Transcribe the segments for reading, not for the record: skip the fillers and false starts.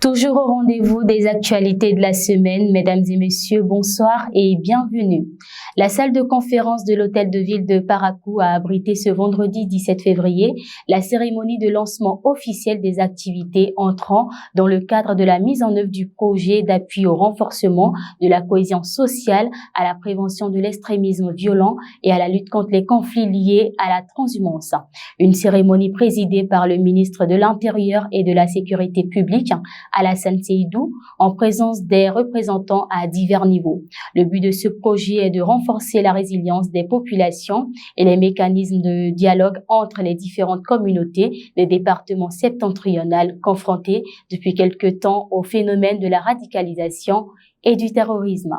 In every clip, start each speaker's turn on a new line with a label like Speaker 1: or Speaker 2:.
Speaker 1: Toujours au rendez-vous des actualités de la semaine, mesdames et messieurs, bonsoir et bienvenue. La salle de conférence de l'hôtel de ville de Parakou a abrité ce vendredi 17 février la cérémonie de lancement officiel des activités entrant dans le cadre de la mise en œuvre du projet d'appui au renforcement de la cohésion sociale, à la prévention de l'extrémisme violent et à la lutte contre les conflits liés à la transhumance. Une cérémonie présidée par le ministre de l'Intérieur et de la Sécurité publique, Alassane Seydou, en présence des représentants à divers niveaux. Le but de ce projet est de renforcer la résilience des populations et les mécanismes de dialogue entre les différentes communautés des départements septentrionaux confrontés depuis quelque temps au phénomène de la radicalisation et du terrorisme.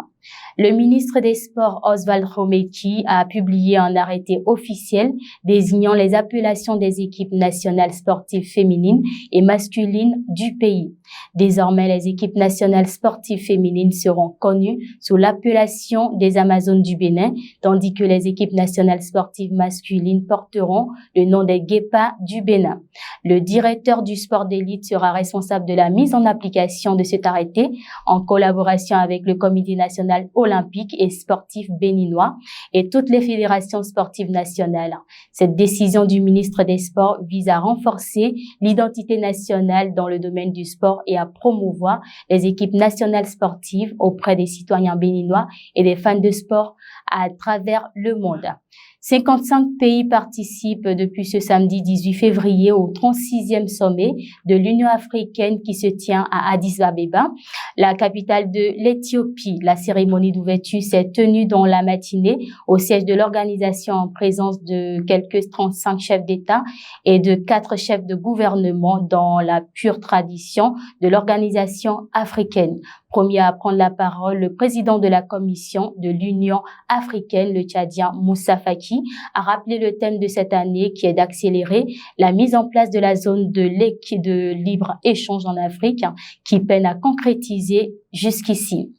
Speaker 1: Le ministre des Sports, Oswald Romeki, a publié un arrêté officiel désignant les appellations des équipes nationales sportives féminines et masculines du pays. Désormais, les équipes nationales sportives féminines seront connues sous l'appellation des Amazones du Bénin, tandis que les équipes nationales sportives masculines porteront le nom des Guépas du Bénin. Le directeur du sport d'élite sera responsable de la mise en application de cet arrêté en collaboration avec le Comité national olympique et sportif béninois et toutes les fédérations sportives nationales. Cette décision du ministre des Sports vise à renforcer l'identité nationale dans le domaine du sport et à promouvoir les équipes nationales sportives auprès des citoyens béninois et des fans de sport à travers le monde. 55 pays participent depuis ce samedi 18 février au 36e sommet de l'Union africaine qui se tient à Addis Abeba, la capitale de l'Éthiopie. La cérémonie d'ouverture s'est tenue dans la matinée au siège de l'organisation en présence de quelques 35 chefs d'État et de 4 chefs de gouvernement dans la pure tradition de l'organisation africaine. Premier à prendre la parole, le président de la commission de l'Union africaine, le Tchadien Moussa Faki, a rappelé le thème de cette année qui est d'accélérer la mise en place de la zone de libre-échange en Afrique qui peine à concrétiser jusqu'ici.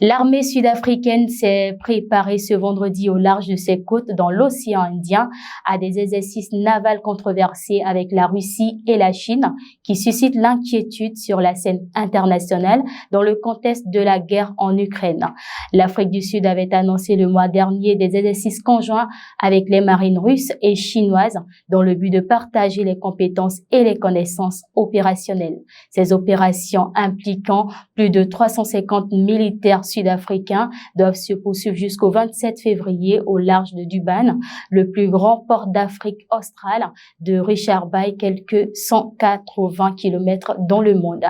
Speaker 1: L'armée sud-africaine s'est préparée ce vendredi au large de ses côtes dans l'océan Indien à des exercices navals controversés avec la Russie et la Chine qui suscitent l'inquiétude sur la scène internationale dans le contexte de la guerre en Ukraine. L'Afrique du Sud avait annoncé le mois dernier des exercices conjoints avec les marines russes et chinoises dans le but de partager les compétences et les connaissances opérationnelles. Ces opérations impliquant plus de 350 militaires sud-africains doivent se poursuivre jusqu'au 27 février au large de Durban, le plus grand port d'Afrique australe de Richards Bay, quelques 180 km dans le monde.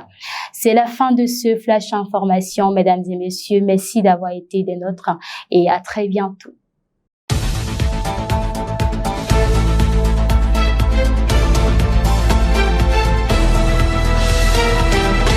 Speaker 1: C'est la fin de ce flash information, mesdames et messieurs. Merci d'avoir été des nôtres et à très bientôt.